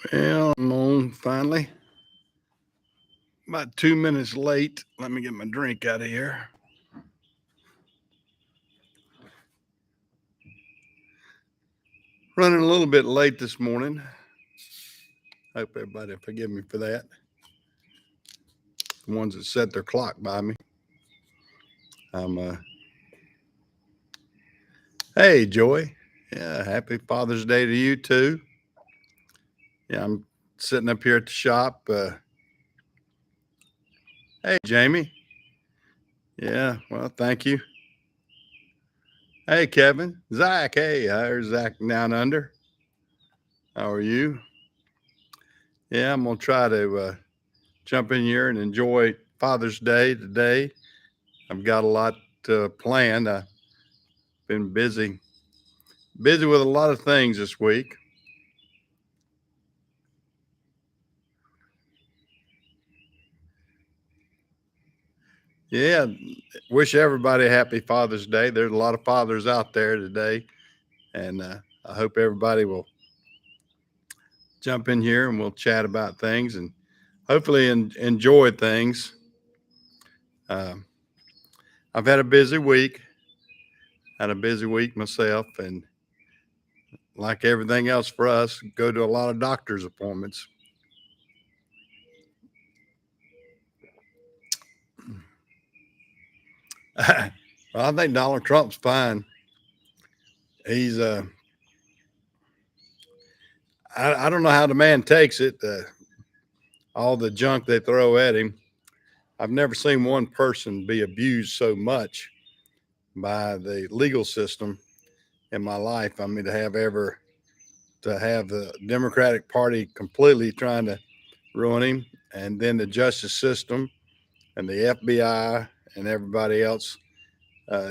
Well, I'm on finally. About 2 minutes late. Let me get my drink out of here. Running a little bit late this morning. Hope everybody forgive me for that. The ones that set their clock by me. I'm Hey Joy. Yeah, happy Father's Day to you too. Yeah, I'm sitting up here at the shop. Hey Jamie. Yeah, well, thank you. Hey Kevin. Zach. Hey, there's Zach down under. How are you? Yeah, I'm gonna try to jump in here and enjoy Father's Day today. I've got a lot planned. I've been busy with a lot of things this week. Yeah, wish everybody a happy Father's Day. There's a lot of fathers out there today, and I hope everybody will jump in here and we'll chat about things and hopefully enjoy things. Um, I've had a busy week. Had a busy week myself, and like everything else for us, go to a lot of doctor's appointments. Well, I think Donald Trump's fine. He's I don't know how the man takes it. All the junk they throw at him. I've never seen one person be abused so much by the legal system in my life. I mean, to have the Democratic Party completely trying to ruin him, and then the justice system and the FBI and everybody else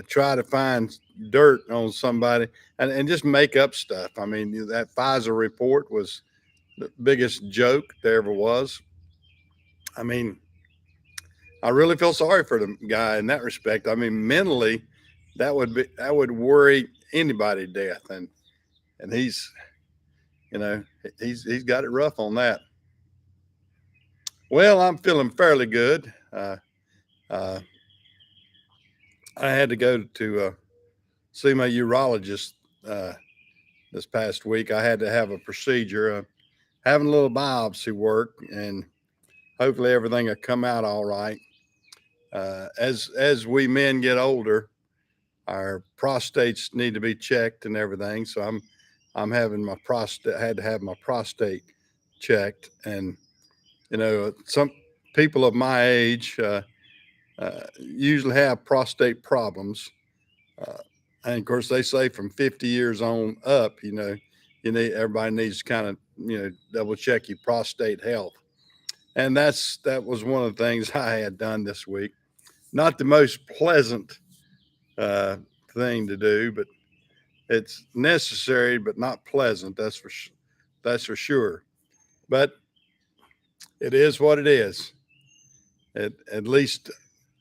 try to find dirt on somebody and just make up stuff. I mean, that Pfizer report was the biggest joke there ever was. I mean, I really feel sorry for the guy in that respect. I mean, mentally, that would worry anybody to death, and you know he's got it rough on that. Well, I'm feeling fairly good. Uh, I had to go to see my urologist uh, this past week. I had to have a procedure, having a little biopsy work, and hopefully everything will come out all right. As we men get older, our prostates need to be checked and everything. So I'm having my prostate had to have my prostate checked, and some people of my age usually have prostate problems, uh, and of course they say from 50 years on up, you need everybody needs to kind of double check your prostate health, and that was one of the things I had done this week. Not the most pleasant uh, thing to do, but it's necessary, but not pleasant. That's for sure. But it is what it is. At least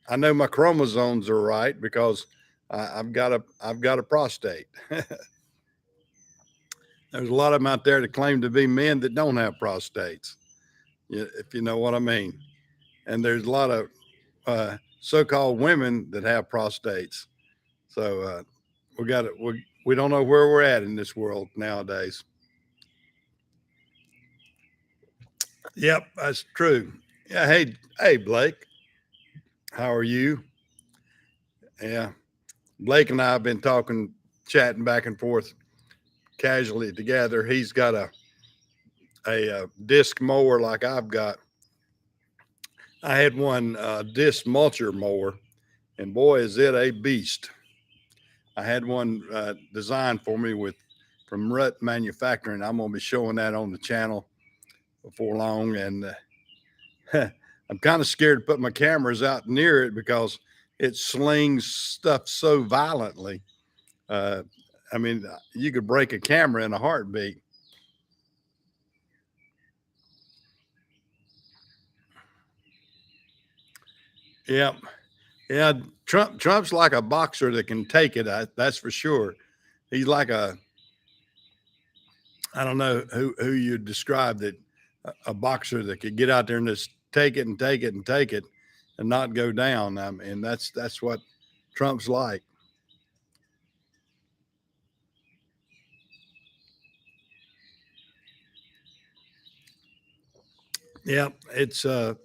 I know my chromosomes are right because I've got a prostate. There's a lot of them out there that claim to be men that don't have prostates, if you know what I mean. And there's a lot of so-called women that have prostates. So we don't know where we're at in this world nowadays. Yep, that's true. Yeah. Hey, Blake, how are you? Yeah, Blake and I have been talking, chatting back and forth casually together. He's got a disc mower like I've got. I had one disc mulcher mower, and boy, is it a beast. I had one designed for me with from Rut Manufacturing. I'm going to be showing that on the channel before long, and I'm kind of scared to put my cameras out near it because it slings stuff so violently. Uh, I mean, you could break a camera in a heartbeat. Yeah, yeah. Trump's like a boxer that can take it. That's for sure. He's like I don't know who you describe that a boxer that could get out there and just take it and take it and take it and not go down. I mean, that's what Trump's like. Yeah, it's I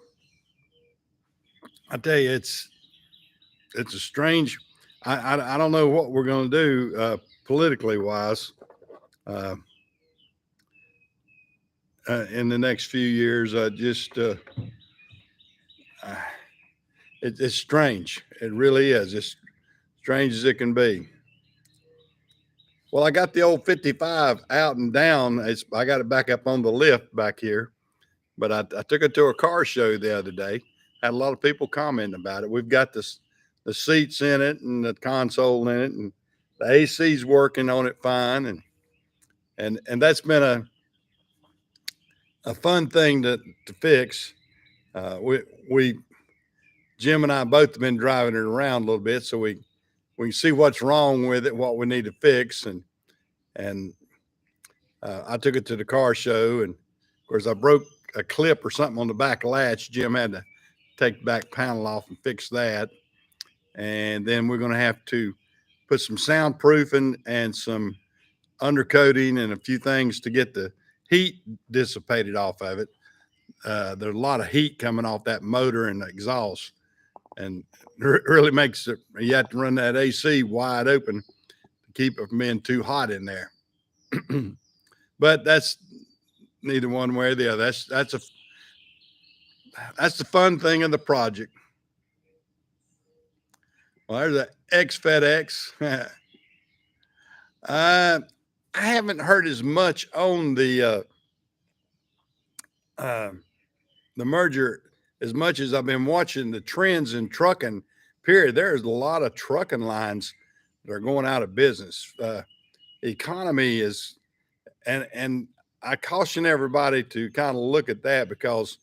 tell you, it's a strange. I don't know what we're going to do politically wise uh, in the next few years. Uh, it's strange. It really is. It's strange as it can be. Well, I got the old 55 out and down. I got it back up on the lift back here, but I took it to a car show the other day. Had a lot of people commenting about it. We've got the seats in it and the console in it, and the AC's working on it fine, and that's been a fun thing to fix. We Jim and I both have been driving it around a little bit, so we can see what's wrong with it, what we need to fix, and I took it to the car show, and of course I broke a clip or something on the back latch. Jim had to take the back panel off and fix that, and then we're going to have to put some soundproofing and some undercoating and a few things to get the heat dissipated off of it. There's a lot of heat coming off that motor and the exhaust, and really makes it. You have to run that AC wide open to keep it from being too hot in there. But that's neither one way or the other. That's the fun thing of the project. Well, there's an X FedEx. I haven't heard as much on uh, the merger as much as I've been watching the trends in trucking. Period. There's a lot of trucking lines that are going out of business. Economy is, and I caution everybody to kind of look at that because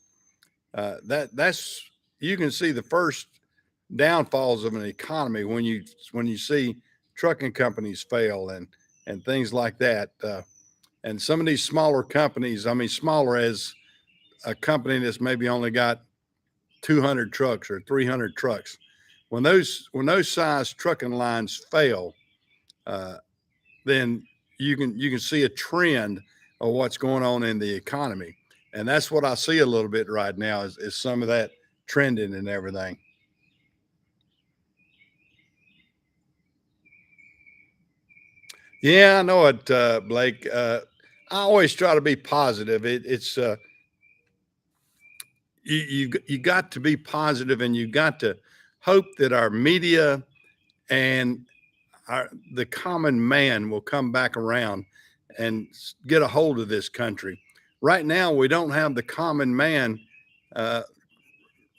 that's you can see the first downfalls of an economy when you see trucking companies fail and things like that. And some of these smaller companies, I mean, smaller as a company that's maybe only got 200 trucks or 300 trucks. When those size trucking lines fail, uh, then you can see a trend of what's going on in the economy, and that's what I see a little bit right now is some of that trending and everything. Yeah, I know it, Blake. I always try to be positive. It's you got to be positive, and you got to hope that our media and the common man will come back around and get a hold of this country. Right now, we don't have the common man uh,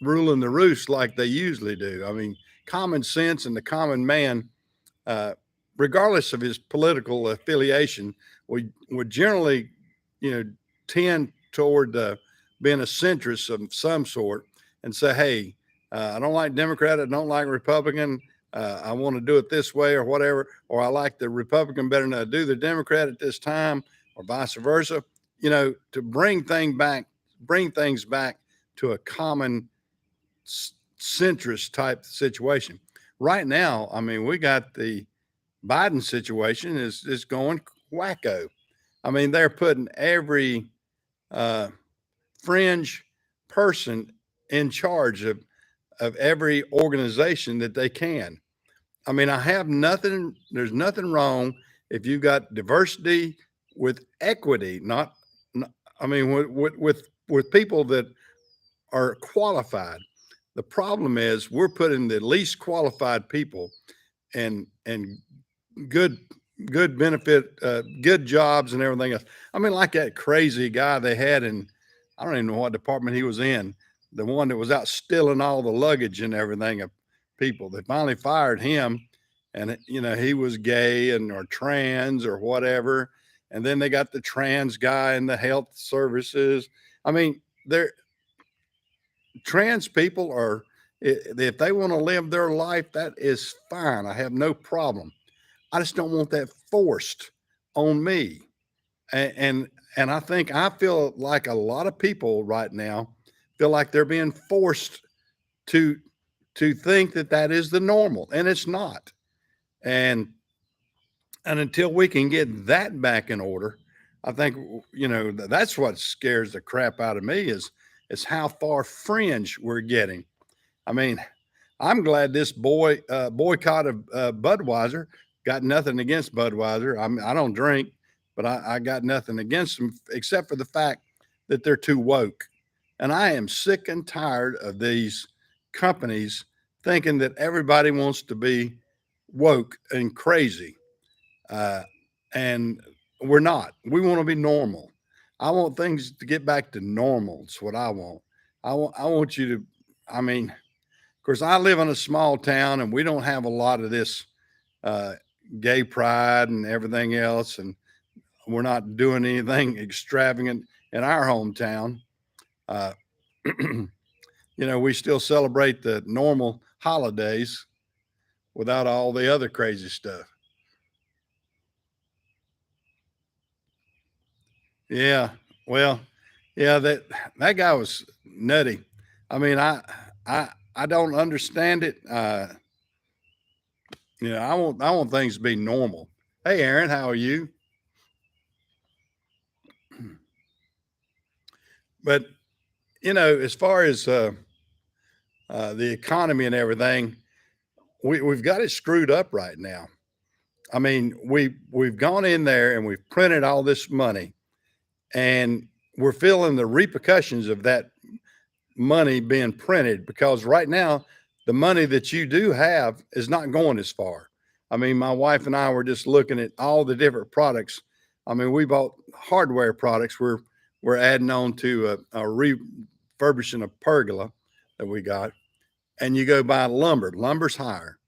ruling the roost like they usually do. I mean, common sense and the common man, uh, regardless of his political affiliation, would generally, you know, tend toward being a centrist of some sort and say, "Hey, I don't like Democrat, I don't like Republican. I want to do it this way or whatever, or I like the Republican better than I do the Democrat at this time, or vice versa." You know, to bring things back to a common centrist type situation. Right now, I mean, we got the Biden situation is going wacko. I mean, they're putting every uh, fringe person in charge of every organization that they can. I mean, I have nothing. There's nothing wrong if you've got diversity with equity. I mean, with people that are qualified. The problem is we're putting the least qualified people and good good benefit, good jobs and everything else. I mean, like that crazy guy they had in, I don't even know what department he was in, the one that was out stealing all the luggage and everything of people. They finally fired him, and you know he was gay and or trans or whatever. And then they got the trans guy in the health services. I mean, they're trans people are if they want to live their life, that is fine. I have no problem. I just don't want that forced on me. and and I feel like a lot of people right now feel like they're being forced to think that that is the normal, and it's not. And until we can get that back in order, I think that's what scares the crap out of me is how far fringe we're getting. I mean, I'm glad this boycott of Budweiser. Got nothing against Budweiser. I don't drink, but I got nothing against them except for the fact that they're too woke. And I am sick and tired of these companies thinking that everybody wants to be woke and crazy. Uh, and we're not. We want to be normal. I want things to get back to normal. It's what I want. I want you to, I mean, of course, I live in a small town and we don't have a lot of this uh, gay pride and everything else. And we're not doing anything extravagant in our hometown. Uh, we still celebrate the normal holidays without all the other crazy stuff. Yeah. Well, yeah, that guy was nutty. I mean, I don't understand it. I want things to be normal. Hey, Aaron, how are you? But as far as the economy and everything, we've got it screwed up right now. I mean, we've gone in there and we've printed all this money, and we're feeling the repercussions of that money being printed because right now the money that you do have is not going as far. I mean, my wife and I were just looking at all the different products. I mean, we bought hardware products. We're adding on to a refurbishing a pergola that we got, and you go buy lumber. Lumber's higher,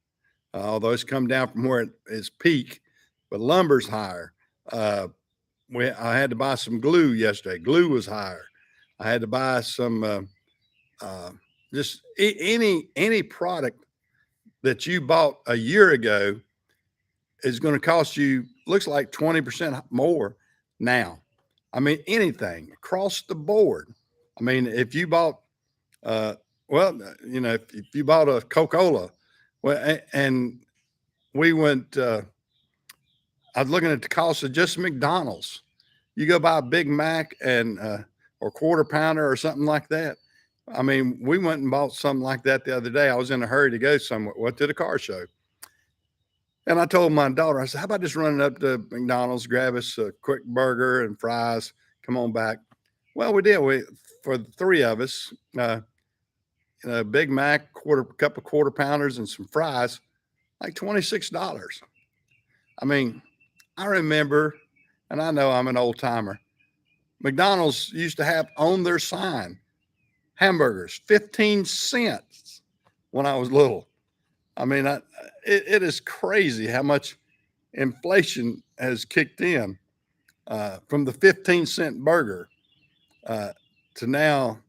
although it's come down from where it is peak, but lumber's higher. Uh, I had to buy some glue yesterday. Glue was higher. I had to buy some uh, just any product that you bought a year ago is going to cost you looks like 20% more now. I mean, anything across the board. I mean, if you bought uh, well, if you bought a Coca-Cola, well, and we went. I was looking at the cost of just McDonald's. You go buy a Big Mac and or quarter pounder or something like that. I mean, we went and bought something like that the other day. I was in a hurry to go somewhere. Went to the car show, and I told my daughter, I said, "How about just running up to McDonald's, grab us a quick burger and fries, come on back." Well, we did. We for the three of us, Big Mac, cup of quarter pounders, and some fries, like $26. I mean, I remember, and I know I'm an old timer. McDonald's used to have on their sign hamburgers 15 cents when I was little. I mean, it is crazy how much inflation has kicked in from the 15-cent burger uh, to now,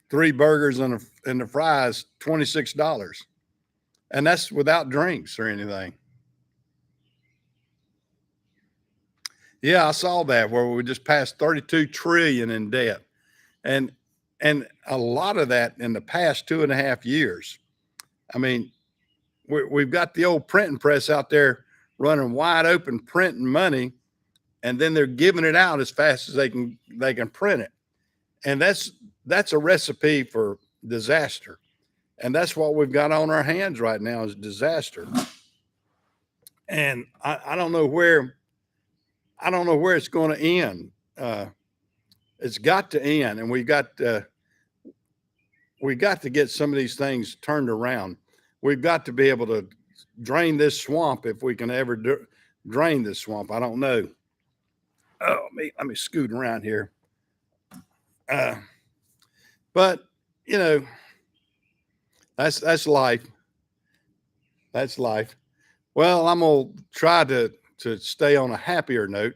three burgers and the fries, $26. And that's without drinks or anything. Yeah, I saw that where we just passed 32 trillion in debt. And and a lot of that in the past 2.5 years. I mean, we've got the old printing press out there running wide open, printing money, and then they're giving it out as fast as they can print it, and that's a recipe for disaster, and that's what we've got on our hands right now is disaster. And I don't know where it's going to end. It's got to end, and we got to get some of these things turned around. We've got to be able to drain this swamp if we can ever drain this swamp. I don't know. Oh, let me scoot around here. Uh, but you know, that's life. That's life. Well, I'm gonna try to stay on a happier note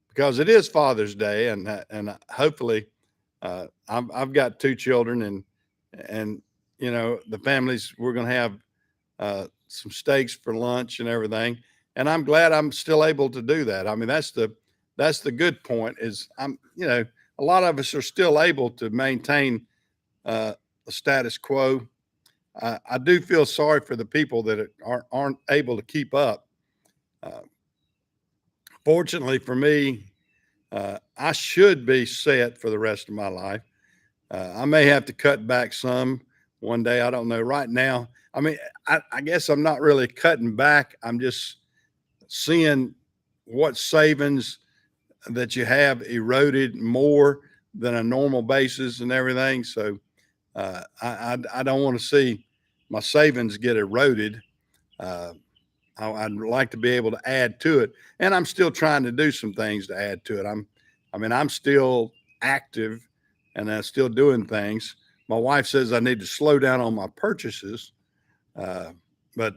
because it is Father's Day, and hopefully, I've got two children, and the families we're gonna have some steaks for lunch and everything. And I'm glad I'm still able to do that. I mean, that's that's the good point is a lot of us are still able to maintain the status quo. I do feel sorry for the people that aren't able to keep up. Uh, Fortunately for me, I should be set for the rest of my life. I may have to cut back some one day. I don't know. Right now, I mean, I guess I'm not really cutting back. I'm just seeing what savings that you have eroded more than a normal basis and everything. So I don't want to see my savings get eroded. Uh, I'd like to be able to add to it, and I'm still trying to do some things to add to it. I'm still active, and I'm still doing things. My wife says I need to slow down on my purchases, but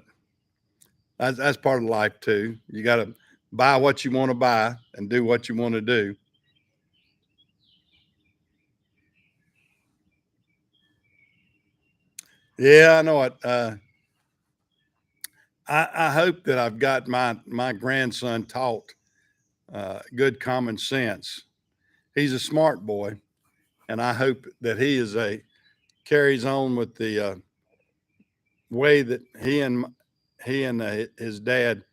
that's part of life too. You got to buy what you want to buy and do what you want to do. Yeah, I know it. I hope that I've got my grandson taught good common sense. He's a smart boy, and I hope that he is a carries on with the way that he and his dad,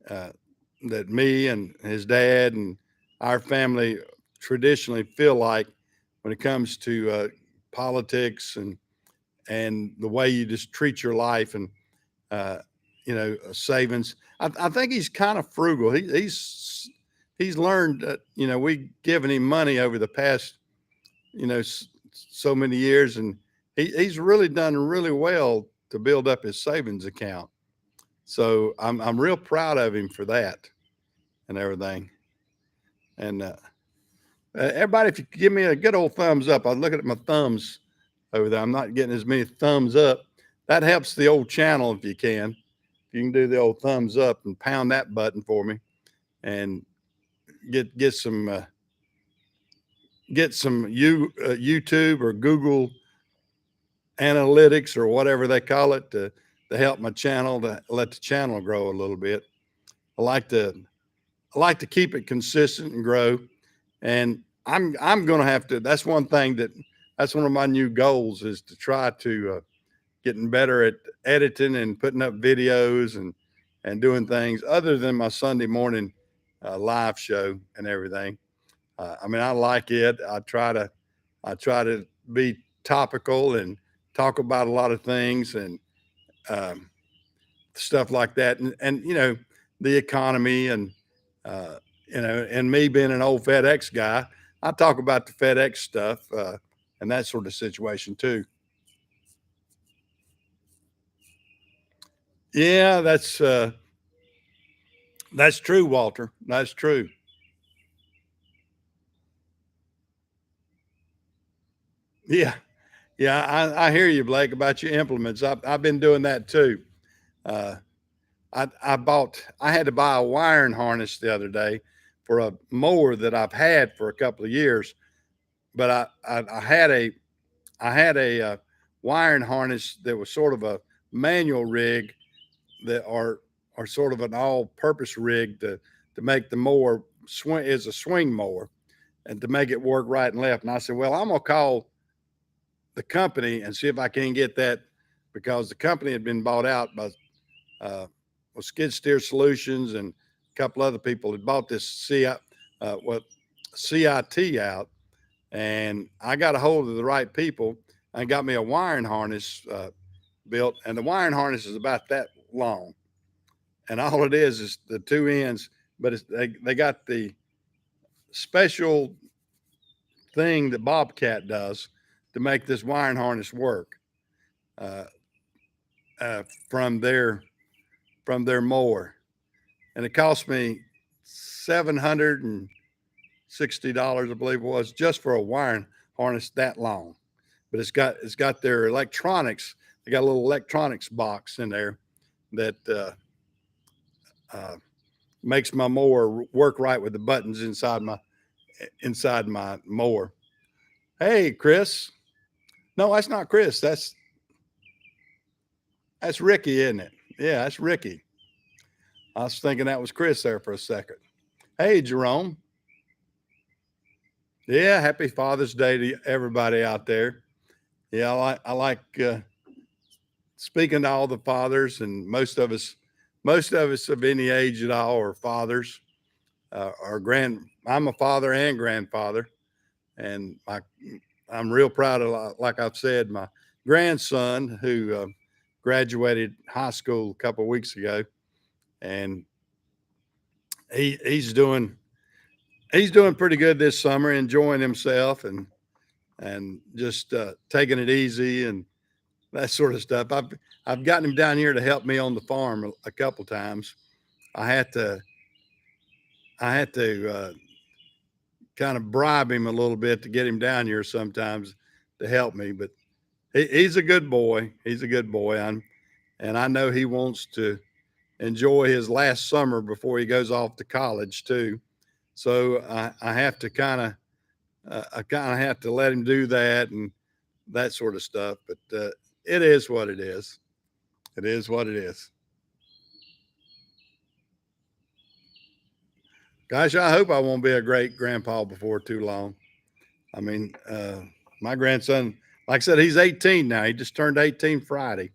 uh, that me and his dad and our family traditionally feel like when it comes to politics and the way you just treat your life and uh, savings. I think he's kind of frugal. He's learned that we given him money over the past so many years, and he's really done really well to build up his savings account. So I'm real proud of him for that and everything. And everybody, if you could give me a good old thumbs up, I'm looking at my thumbs over there. I'm not getting as many thumbs up. That helps the old channel if you can. If you can do the old thumbs up and pound that button for me, and get some YouTube or Google Analytics or whatever they call it to help my channel, to let the channel grow a little bit. I like to keep it consistent and grow, and I'm going to have to. That's one thing that's one of my new goals is to try to getting better at editing and putting up videos and doing things other than my Sunday morning live show and everything. I like it. I try to be topical and talk about a lot of things and um, stuff like that, and the economy and uh, and me being an old FedEx guy, I talk about the FedEx stuff and that sort of situation too. Yeah, that's true, Walter. That's true. Yeah, yeah, I hear you, Blake, about your implements. I've been doing that too. Uh, I had to buy a wiring harness the other day for a mower that I've had for a couple of years, but I had a wiring harness that was sort of a manual rig that are sort of an all-purpose rig to make the mower swing is a swing mower and to make it work right and left. And I said, well, I'm gonna call the company and see if I can get that because the company had been bought out by uh, Skid Steer Solutions and a couple other people had bought this what CIT out, and I got a hold of the right people and got me a wiring harness built, and the wiring harness is about that long, and all it is the two ends, but they got the special thing that Bobcat does to make this wiring harness work uh, uh, from their mower, and it cost me $760, I believe it was, just for a wiring harness that long. But it's got their electronics. They got a little electronics box in there that uh, makes my mower work right with the buttons inside my mower. Hey, Chris. No, that's not Chris. That's Ricky, isn't it? Yeah, that's Ricky. I was thinking that was Chris there for a second. Hey, Jerome. Yeah, happy Father's Day to everybody out there. Yeah, I like speaking to all the fathers, and most of us of any age at all are fathers. I'm a father and grandfather, and I'm real proud of, like I've said, my grandson who graduated high school a couple of weeks ago, and he's doing pretty good this summer, enjoying himself and just taking it easy and that sort of stuff. I've gotten him down here to help me on the farm a couple times. I had to kind of bribe him a little bit to get him down here sometimes to help me, but he's a good boy. He's a good boy, and I know he wants to enjoy his last summer before he goes off to college too. So I have to I kind of have to let him do that and that sort of stuff. But it is what it is. It is what it is. Gosh, I hope I won't be a great grandpa before too long. I mean, my grandson, like I said, he's 18 now. He just turned 18 Friday.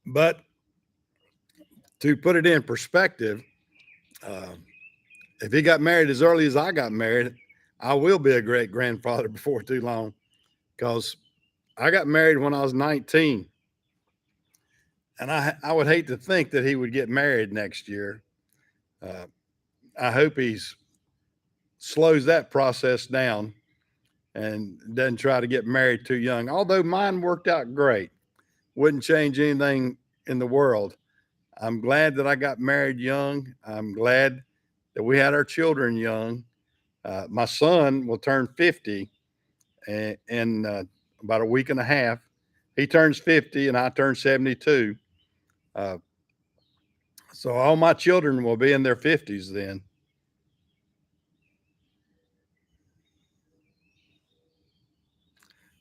But to put it in perspective, uh, if he got married as early as I got married, I will be a great grandfather before too long because I got married when I was 19. And I would hate to think that he would get married next year. Uh, I hope he's slows that process down and doesn't try to get married too young. Although mine worked out great, wouldn't change anything in the world. I'm glad that I got married young. I'm glad that we had our children young. My son will turn 50 in about a week and a half. He turns 50 and I turn 72. Uh, so all my children will be in their 50s then.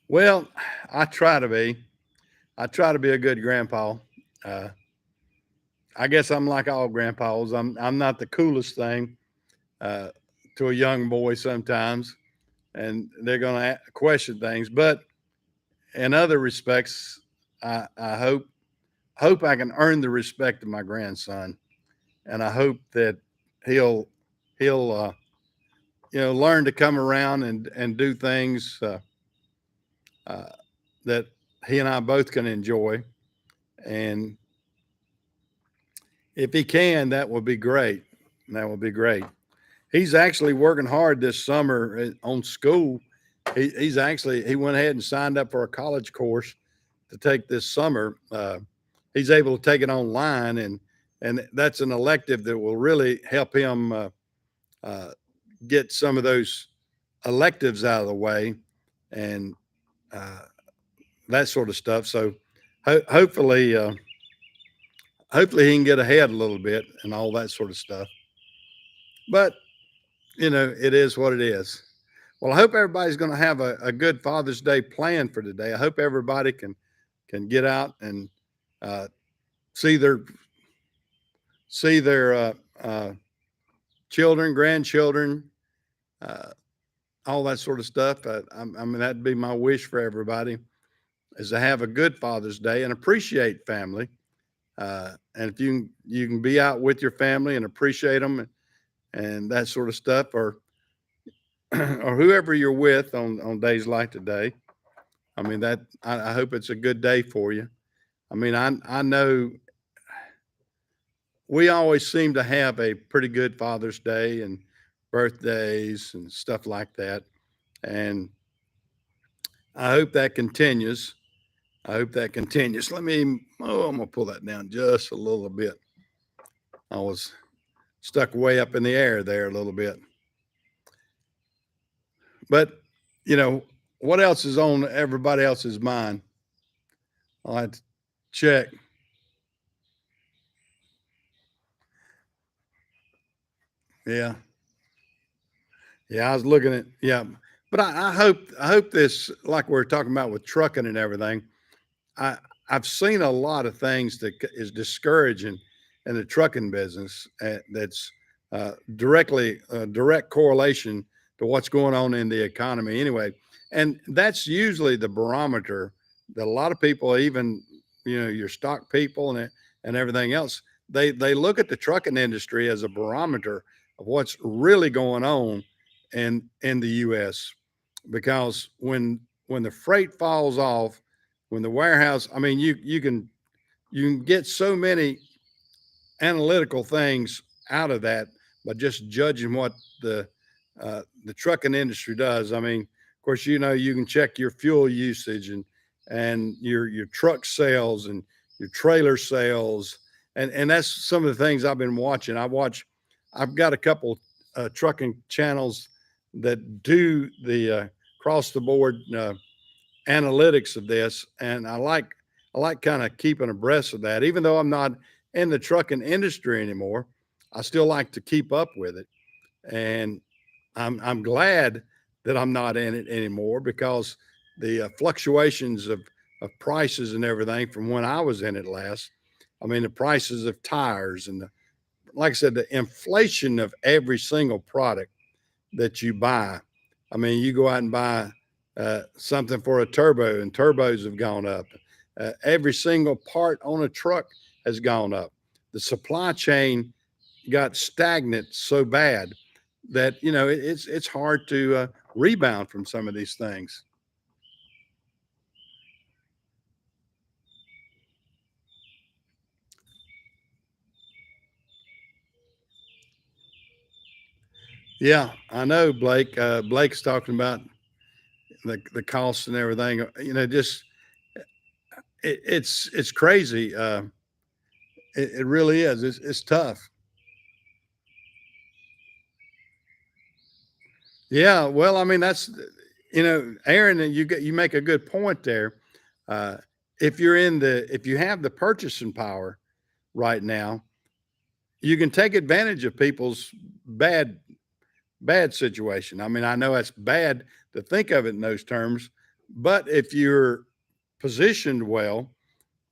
Well, I try to be. I try to be a good grandpa. Uh, I guess I'm like all grandpas. I'm not the coolest thing uh, to a young boy sometimes, and they're going to question things. But in other respects, I hope I can earn the respect of my grandson, and I hope that he'll he'll learn to come around and do things uh, that he and I both can enjoy. And if he can, that would be great. That would be great. He's actually working hard this summer on school. He went ahead and signed up for a college course to take this summer. He's able to take it online, and that's an elective that will really help him uh, get some of those electives out of the way and uh, that sort of stuff. So hopefully, hopefully he can get ahead a little bit and all that sort of stuff. But it is what it is. Well, I hope everybody's going to have a good Father's Day plan for today. I hope everybody can get out and uh, see their children, grandchildren, uh, all that sort of stuff. I mean, that'd be my wish for everybody is to have a good Father's Day and appreciate family. And if you can be out with your family and appreciate them and that sort of stuff, or or whoever you're with on days like today. I mean that I hope it's a good day for you. I mean I know we always seem to have a pretty good Father's Day and birthdays and stuff like that, and I hope that continues. I hope that continues. I'm gonna pull that down just a little bit. I was stuck way up in the air there a little bit. But you know, what else is on everybody else's mind? I'll have to check. Yeah. Yeah, I was looking at but I hope this like we're talking about with trucking and everything. I I've seen a lot of things that is discouraging in the trucking business that's direct correlation to what's going on in the economy anyway. And that's usually the barometer that a lot of people, even, your stock people and everything else, they look at the trucking industry as a barometer of what's really going on in the US. Because when the freight falls off, when the warehouse, I mean, you can get so many analytical things out of that by just judging what the trucking industry does. I mean, of course, you can check your fuel usage and your truck sales and your trailer sales, and that's some of the things I've been watching. I've got a couple trucking channels that do the across the board analytics of this, and I like kind of keeping abreast of that. Even though I'm not in the trucking industry anymore, I still like to keep up with it. And I'm glad that I'm not in it anymore, because the fluctuations of prices and everything from when I was in it last. I mean, the prices of tires and like I said, the inflation of every single product that you buy. I mean, you go out and buy something for a turbo, and turbos have gone up. Every single part on a truck has gone up. The supply chain got stagnant so bad that it's hard to rebound from some of these things. Yeah, I know, Blake. Blake's talking about the costs and everything. Just it's crazy. It really is. It's tough. Yeah, well, I mean, Aaron, you make a good point there. Uh, if you have the purchasing power right now, you can take advantage of people's bad bad situation. I mean, I know it's bad to think of it in those terms, but if you're positioned well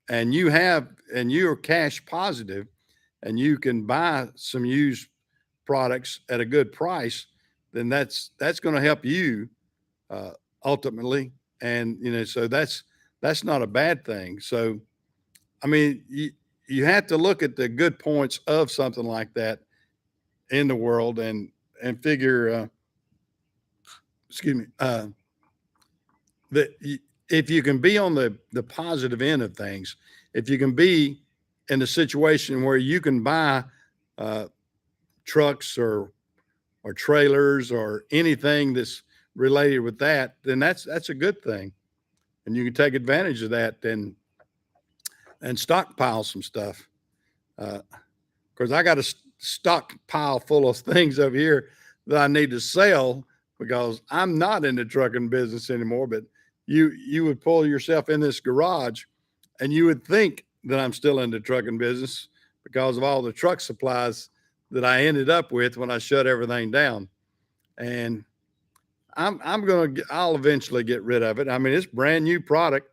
and you're cash positive and you can buy some used products at a good price, then that's going to help you uh, ultimately. And so that's not a bad thing. So I mean, you have to look at the good points of something like that in the world and figure, excuse me, that if you can be on the positive end of things, if you can be in a situation where you can buy uh, trucks or trailers or anything that's related with that, then that's a good thing, and you can take advantage of that and stockpile some stuff. Because I got a stockpile full of things over here that I need to sell because I'm not in the trucking business anymore. But you would pull yourself in this garage, and you would think that I'm still in the trucking business because of all the truck supplies that I ended up with when I shut everything down. And I'll eventually get rid of it. I mean, it's brand new product,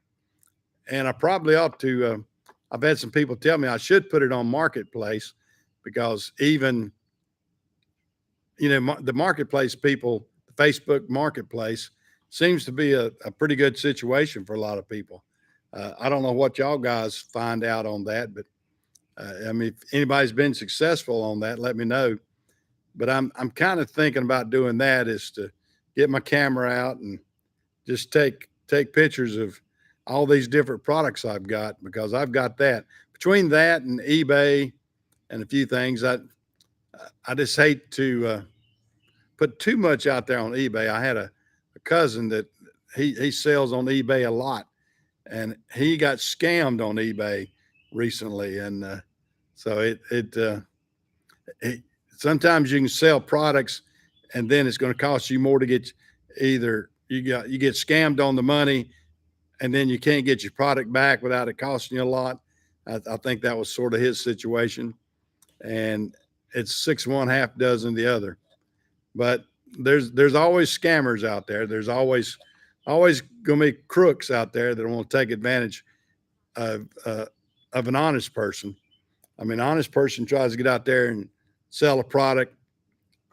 and I probably ought to. I've had some people tell me I should put it on Marketplace, because even the marketplace people, the Facebook Marketplace seems to be a pretty good situation for a lot of people. I don't know what y'all guys find out on that, but I mean, if anybody's been successful on that, let me know. But I'm kind of thinking about doing that, is to get my camera out and just take pictures of all these different products I've got, because I've got that between that and eBay and a few things. I just hate to put too much out there on eBay. I had a cousin that he sells on eBay a lot, and he got scammed on eBay recently, and so it sometimes you can sell products, and then it's going to cost you more to get, either you get scammed on the money, and then you can't get your product back without it costing you a lot. I think that was sort of his situation, and it's six one half dozen the other. But there's always scammers out there. There's always going to be crooks out there that want to take advantage of an honest person. I mean, an honest person tries to get out there and sell a product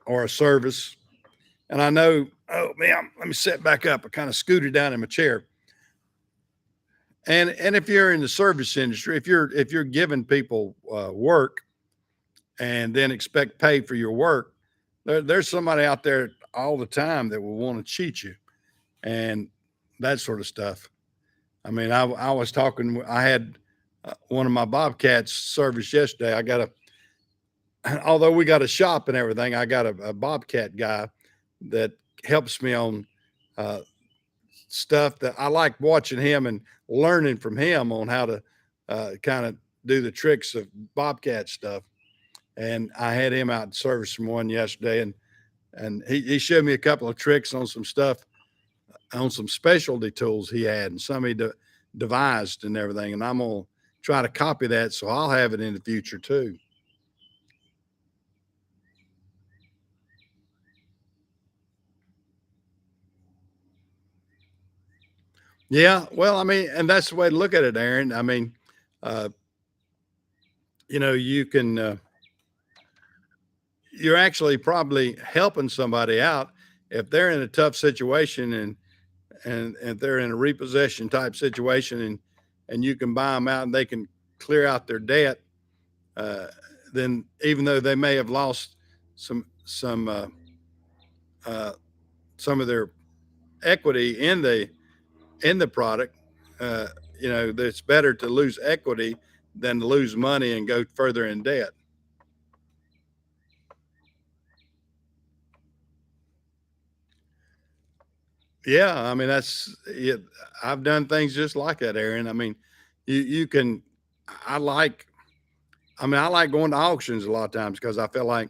or a service. And I know, oh man, let me sit back up. I kind of scooted down in my chair. And if you're in the service industry, if you're giving people work and then expect pay for your work, there's somebody out there all the time that will want to cheat you and that sort of stuff. I mean, I was talking. I had one of my Bobcats service yesterday. I got although we got a shop and everything, I got a Bobcat guy that helps me on uh, stuff that I like watching him and learning from him on how to kind of do the tricks of Bobcat stuff. And I had him out in service from one yesterday, and he showed me a couple of tricks on some stuff on some specialty tools he had and some he devised and everything. And I'm gonna try to copy that so I'll have it in the future too. Yeah, well, I mean, and that's the way to look at it, Aaron. I mean, uh, you can you're actually probably helping somebody out if they're in a tough situation and if they're in a repossession type situation and you can buy them out and they can clear out their debt, uh, then even though they may have lost some uh, some of their equity in the product, uh, it's better to lose equity than to lose money and go further in debt. Yeah, I mean that's it. I've done things just like that, Aaron. I mean, you can. I like. I mean, I like going to auctions a lot of times because I feel like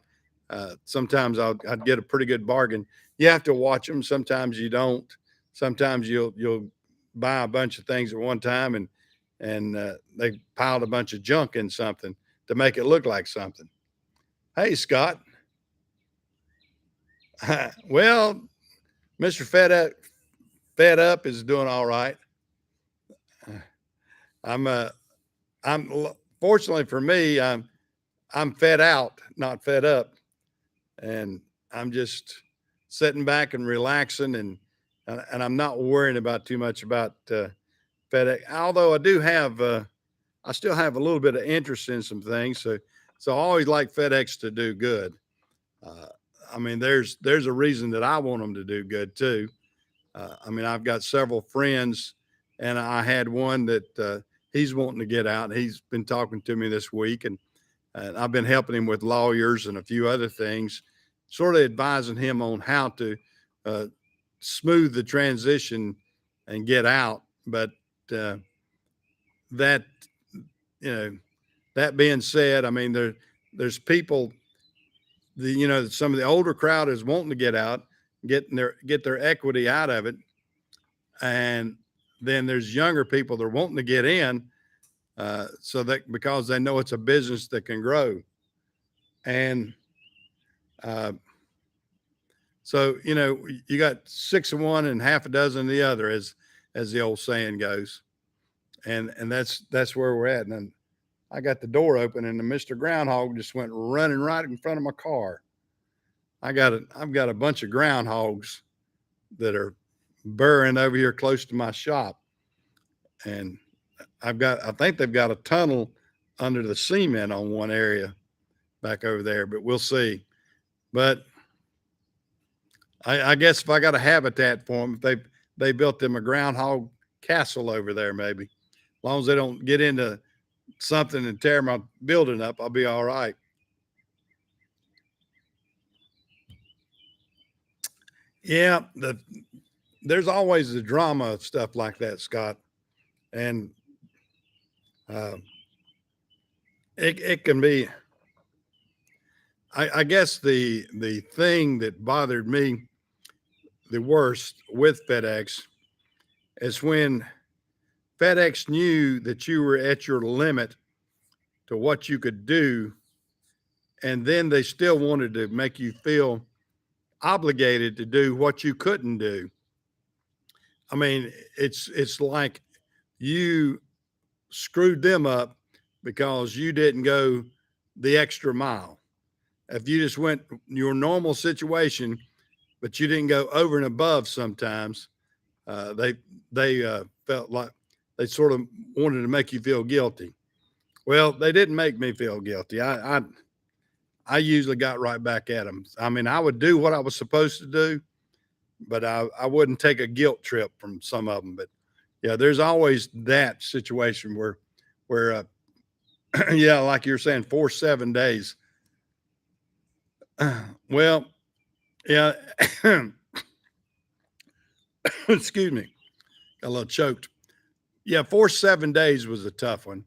sometimes I'd get a pretty good bargain. You have to watch them. Sometimes you don't. Sometimes you'll buy a bunch of things at one time and they piled a bunch of junk in something to make it look like something. Hey, Scott. Well, Mister Fed Up is doing all right. I'm fortunately for me, I'm fed out, not fed up, and I'm just sitting back and relaxing and I'm not worrying about too much about FedEx. Although I still have a little bit of interest in some things. So I always like FedEx to do good. Uh, I mean, there's a reason that I want them to do good too. I mean, I've got several friends, and I had one that he's wanting to get out. He's been talking to me this week, and I've been helping him with lawyers and a few other things, sort of advising him on how to uh, smooth the transition and get out. But uh, that, you know, that being said, I mean, there's people, some of the older crowd is wanting to get out, get their equity out of it, and then there's younger people that are wanting to get in, so that because they know it's a business that can grow, and uh, so you got six of one and half a dozen of the other, as the old saying goes, and that's where we're at. And then I got the door open, and the Mister Groundhog just went running right in front of my car. I've got a bunch of groundhogs that are burrowing over here close to my shop, and I think they've got a tunnel under the cement on one area back over there, but we'll see. But I guess if I got a habitat for them, if they built them a groundhog castle over there, maybe as long as they don't get into something and tear my building up, I'll be all right. Yeah, there's always the drama of stuff like that, Scott, and uh, it can be. I guess the thing that bothered me the worst with FedEx is when FedEx knew that you were at your limit to what you could do, and then they still wanted to make you feel obligated to do what you couldn't do. I mean, it's like you screwed them up because you didn't go the extra mile. if you just went your normal situation, but you didn't go over and above sometimes, they felt like they sort of wanted to make you feel guilty. Well, they didn't make me feel guilty. I usually got right back at them. I mean, I would do what I was supposed to do, but I wouldn't take a guilt trip from some of them. But yeah, there's always that situation where yeah, like you're saying, 4 7 days. Well, yeah, excuse me, got a little choked. Yeah, 4 7 days was a tough one,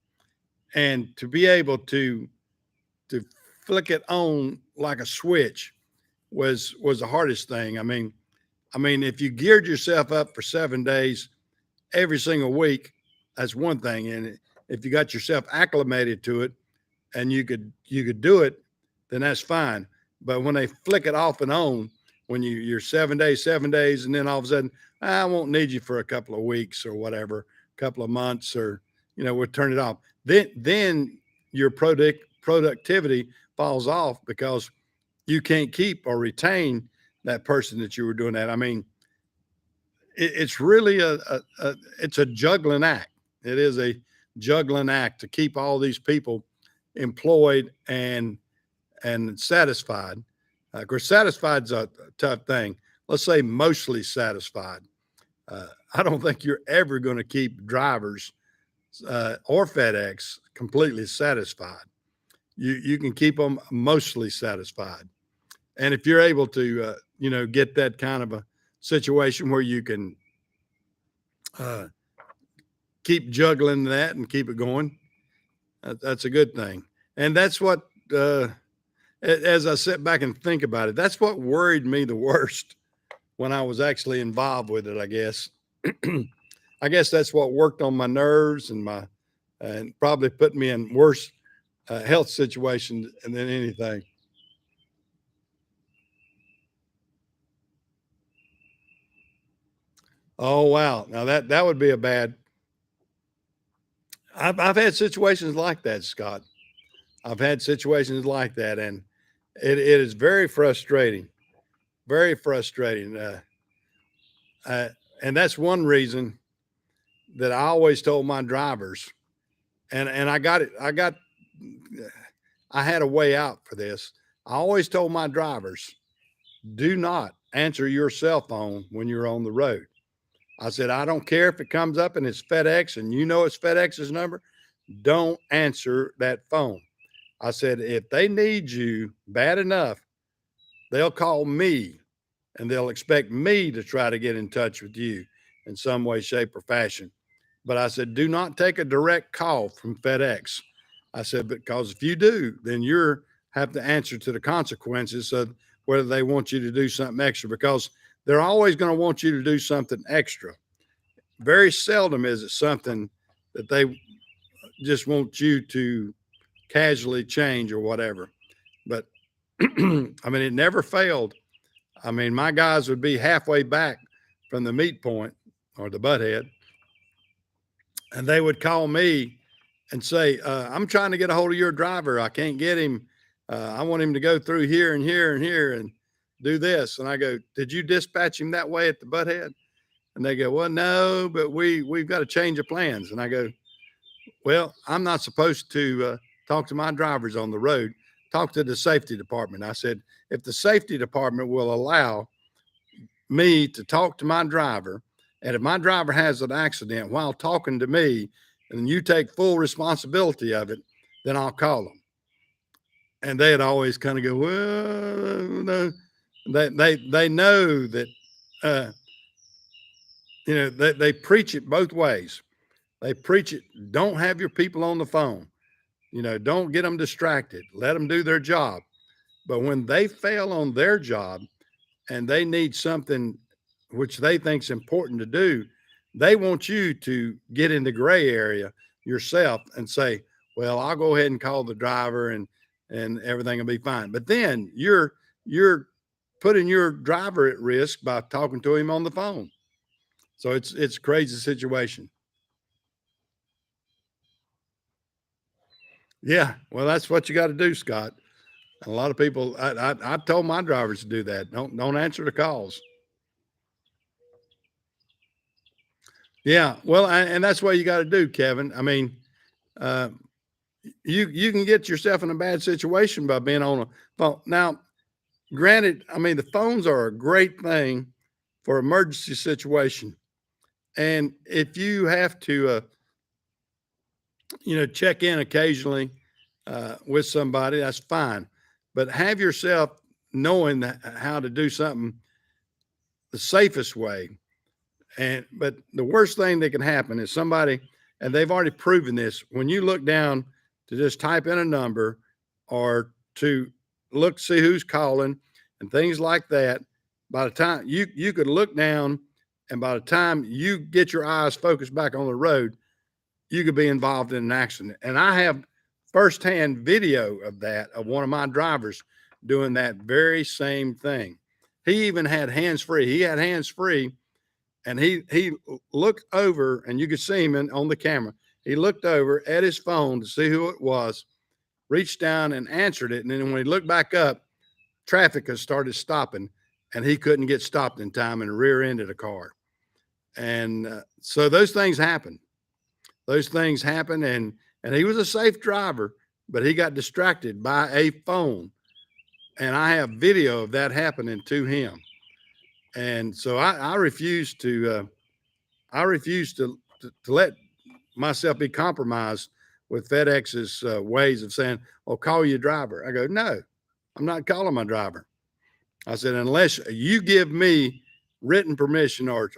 and to be able to flick it on like a switch was the hardest thing. I mean, if you geared yourself up for 7 days every single week, that's one thing. And if you got yourself acclimated to it and you could do it, then that's fine. But when they flick it off and on, when you're 7 days, and then all of a sudden, I won't need you for a couple of weeks or whatever, couple of months, or we'll turn it off. Then your productivity falls off because you can't keep or retain that person that you were doing that. I mean, it's really it's a juggling act. It is a juggling act to keep all these people employed and satisfied. Of course, satisfied's a tough thing. Let's say mostly satisfied. I don't think you're ever going to keep drivers or FedEx completely satisfied. You can keep them mostly satisfied, and if you're able to get that kind of a situation where you can uh, keep juggling that and keep it going, that's a good thing. And that's what as I sit back and think about it, that's what worried me the worst when I was actually involved with it, I guess. I guess that's what worked on my nerves and probably put me in worse health situations than anything. Oh wow! Now that would be a bad. I've had situations like that, Scott. I've had situations like that, and it is very frustrating. Very frustrating. Uh, and that's one reason that I always told my drivers, and I got it. I had a way out for this. I always told my drivers, do not answer your cell phone when you're on the road. I said, I don't care if it comes up and it's FedEx and you know it's FedEx's number. Don't answer that phone. I said, if they need you bad enough, they'll call me and they'll expect me to try to get in touch with you in some way, shape, or fashion. But I said, do not take a direct call from FedEx. I said, because if you do, then you're have to answer to the consequences of whether they want you to do something extra, because they're always going to want you to do something extra. Very seldom is it something that they just want you to casually change or whatever. But I mean, it never failed. I mean, my guys would be halfway back from the meet point or the butt head, and they would call me and say, I'm trying to get a hold of your driver. I can't get him. I want him to go through here and here and here and do this. And I go, did you dispatch him that way at the butt head? And they go, well, no, but we've got to change of plans. And I go, well, I'm not supposed to talk to my drivers on the road. Talk to the safety department. I said, if the safety department will allow me to talk to my driver, and if my driver has an accident while talking to me, and you take full responsibility of it, then I'll call them. And they'd always kind of go, well, no. They know that they preach it both ways. They preach it. Don't have your people on the phone. Don't get them distracted. Let them do their job. But when they fail on their job and they need something which they think is important to do, they want you to get in the gray area yourself and say, well, I'll go ahead and call the driver and everything will be fine. But then you're putting your driver at risk by talking to him on the phone. So it's a crazy situation. Yeah, well, that's what you got to do, Scott. A lot of people, I told my drivers to do that. Don't answer the calls. Yeah, well, and that's what you got to do, Kevin. I mean, uh, you can get yourself in a bad situation by being on a phone. Now, granted, I mean the phones are a great thing for emergency situation, and if you have to, check in occasionally with somebody, that's fine. But have yourself knowing how to do something the safest way. And but the worst thing that can happen is somebody, and they've already proven this, when you look down to just type in a number or to look see who's calling and things like that, by the time you could look down and by the time you get your eyes focused back on the road, you could be involved in an accident. And I have firsthand video of that, of one of my drivers doing that very same thing. He even had hands free. He had hands free, and he looked over, and you could see him on the camera. He looked over at his phone to see who it was, reached down and answered it. And then when he looked back up, traffic has started stopping, and he couldn't get stopped in time and rear-ended a car. And so those things happen. Those things happen, and he was a safe driver, but he got distracted by a phone. And I have video of that happening to him. And so I refuse to let myself be compromised with FedEx's ways of saying, "Oh, call your driver." I go, "No, I'm not calling my driver." I said, "Unless you give me written permission or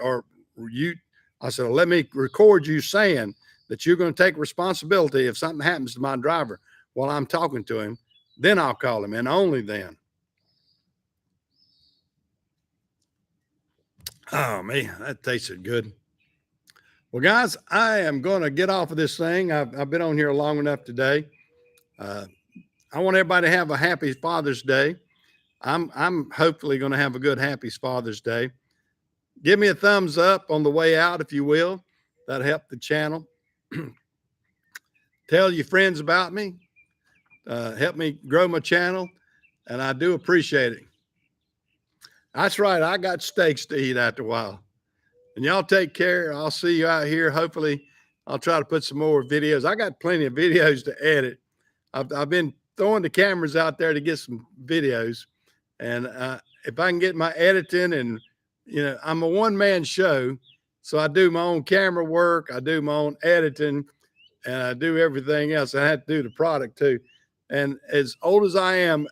you," I said, "let me record you saying that you're going to take responsibility if something happens to my driver while I'm talking to him, then I'll call him, and only then." Oh man, that tasted good. Well, guys, I am going to get off of this thing. I've been on here long enough today. Uh, I want everybody to have a happy Father's Day. I'm hopefully going to have a good happy Father's Day. Give me a thumbs up on the way out, if you will. That'll help the channel. Tell your friends about me. Help me grow my channel, and I do appreciate it. That's right. I got steaks to eat after a while. And y'all take care. I'll see you out here. Hopefully, I'll try to put some more videos. I got plenty of videos to edit. I've been throwing the cameras out there to get some videos. And if I can get my editing, and, I'm a one-man show. So I do my own camera work. I do my own editing, and I do everything else. I have to do the product too. And as old as I am,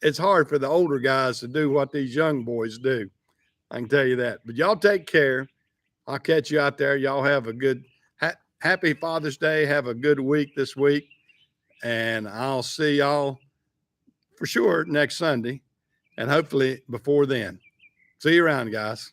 it's hard for the older guys to do what these young boys do. I can tell you that. But y'all take care. I'll catch you out there. Y'all have a good, happy Father's Day. Have a good week this week. And I'll see y'all for sure next Sunday, and hopefully before then. See you around, guys.